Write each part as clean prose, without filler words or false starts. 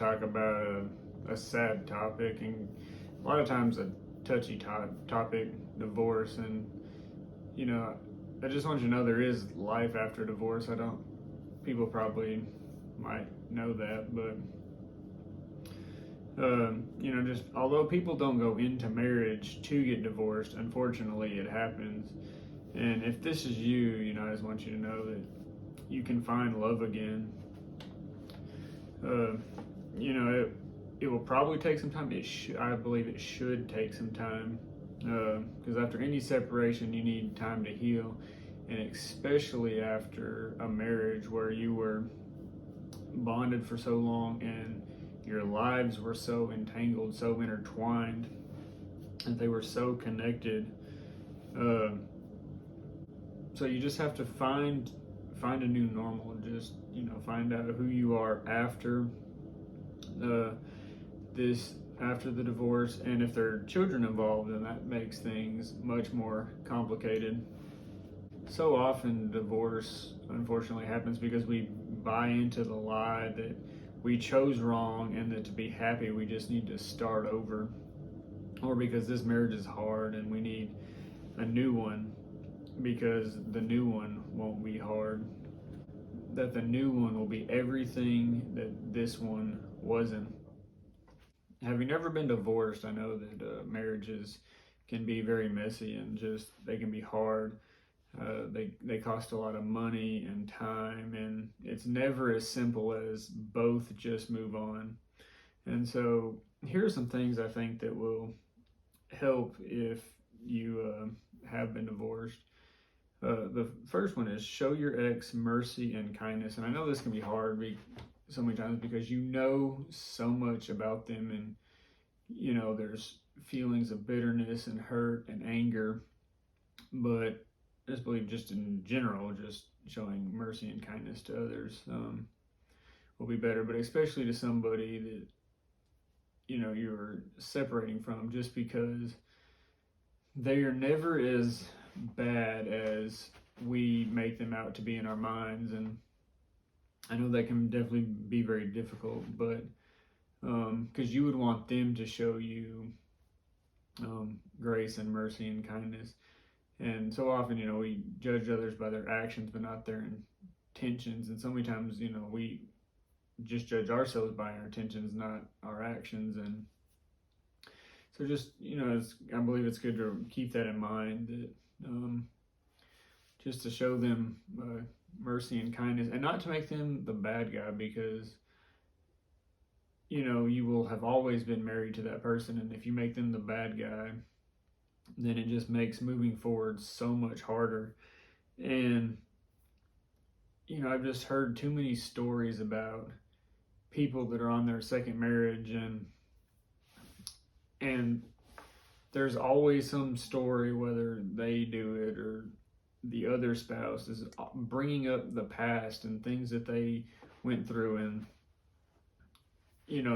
talk about a sad topic, and a lot of times a touchy topic, divorce. And you know, I just want you to know there is life after divorce. I don't. People probably might know that, but just although people don't go into marriage to get divorced, unfortunately, it happens. And if this is you, I just want you to know that you can find love again. Uh, it will probably take some time. I believe it should take some time, because after any separation, you need time to heal, and especially after a marriage where you were bonded for so long and your lives were so entangled, so intertwined, and they were so connected. Uh, so you just have to find a new normal. Just find out who you are after this after the divorce, and if there are children involved, then that makes things much more complicated. So often divorce unfortunately happens because we buy into the lie that we chose wrong and that to be happy we just need to start over, or because this marriage is hard and we need a new one because the new one won't be hard, that the new one will be everything that this one wasn't. Having never been divorced, I know that marriages can be very messy and just they can be hard. They cost a lot of money and time, and it's never as simple as both just move on. And so here are some things I think that will help if you have been divorced. The first one is show your ex mercy and kindness. And I know this can be hard so many times because you know so much about them, and there's feelings of bitterness and hurt and anger, but I just believe just in general, just showing mercy and kindness to others will be better, but especially to somebody that you're separating from, just because they are never as bad as we make them out to be in our minds. And I know that can definitely be very difficult, but because you would want them to show you grace and mercy and kindness. And so often, we judge others by their actions, but not their intentions. And so many times, we just judge ourselves by our intentions, not our actions. And so just, I believe it's good to keep that in mind, that just to show them mercy and kindness, and not to make them the bad guy, because you will have always been married to that person, and if you make them the bad guy, then it just makes moving forward so much harder. And I've just heard too many stories about people that are on their second marriage, and there's always some story, whether they do it or the other spouse is bringing up the past and things that they went through, and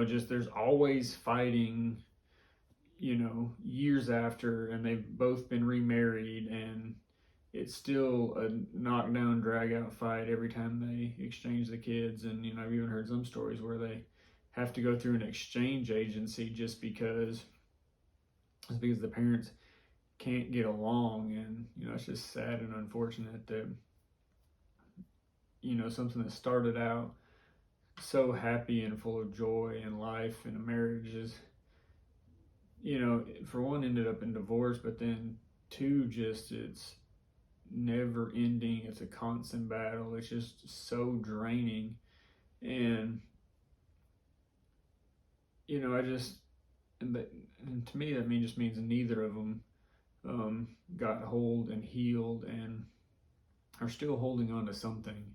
just there's always fighting years after, and they've both been remarried, and it's still a knockdown, drag out fight every time they exchange the kids. And I've even heard some stories where they have to go through an exchange agency just because the parents can't get along. And it's just sad and unfortunate that something that started out so happy and full of joy and life in a marriage is, for one, ended up in divorce, but then two, just it's never ending. It's a constant battle. It's just so draining. And and to me that just means neither of them got hold and healed and are still holding on to something.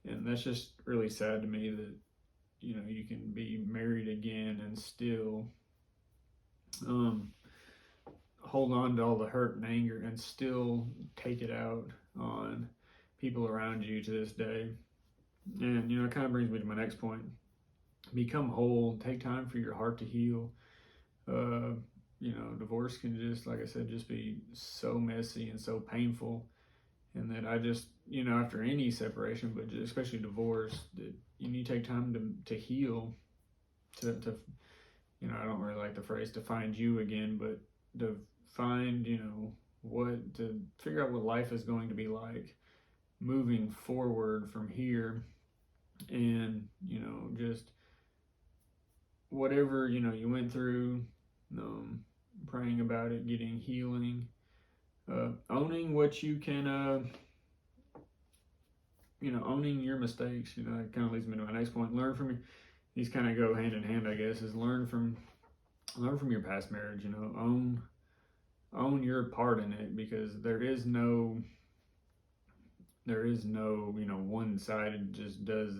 And that's just really sad to me, that you can be married again and still hold on to all the hurt and anger and still take it out on people around you to this day. And it kind of brings me to my next point: become whole. Take time for your heart to heal. Divorce can just, like I said, just be so messy and so painful, and that I just, after any separation, but especially divorce, that you need to take time to heal to I don't really like the phrase to find you again, but to find, to figure out what life is going to be like moving forward from here. And, just whatever, you went through, praying about it, getting healing, owning what you can, owning your mistakes, that kind of leads me to my next point. Learn from these kind of go hand in hand, I guess, is learn from your past marriage, own your part in it, because there is no, one-sided just does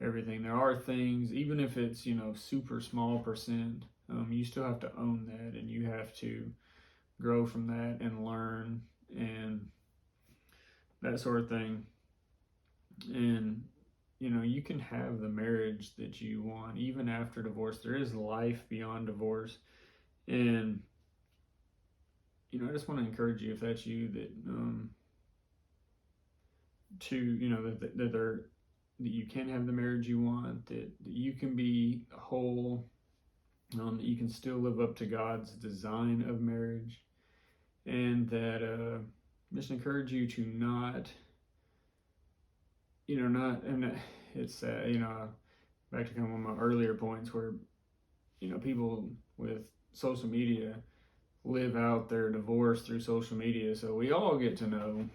everything. There are things, even if it's, super small percent, you still have to own that, and you have to grow from that and learn and that sort of thing. And, you can have the marriage that you want even after divorce. There is life beyond divorce. And, I just want to encourage you, if that's you, that, that you can have the marriage you want, that you can be whole, that you can still live up to God's design of marriage, and that just encourage you to not, and it's back to kind of one of my earlier points where, people with social media live out their divorce through social media, so we all get to know,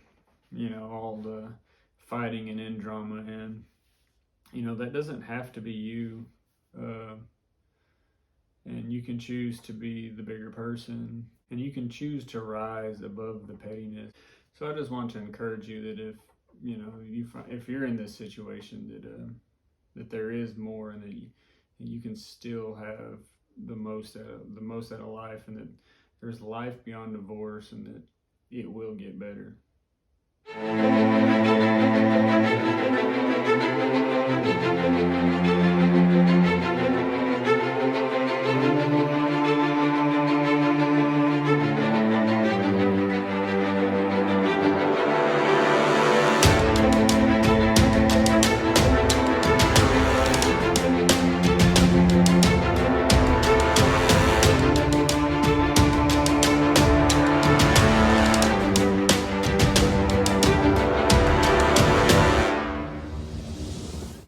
all the fighting and end drama, and that doesn't have to be you, and you can choose to be the bigger person, and you can choose to rise above the pettiness. So I just want to encourage you that if you're in this situation, that there is more, and that you can still have the most out of life, and that there's life beyond divorce, and that it will get better.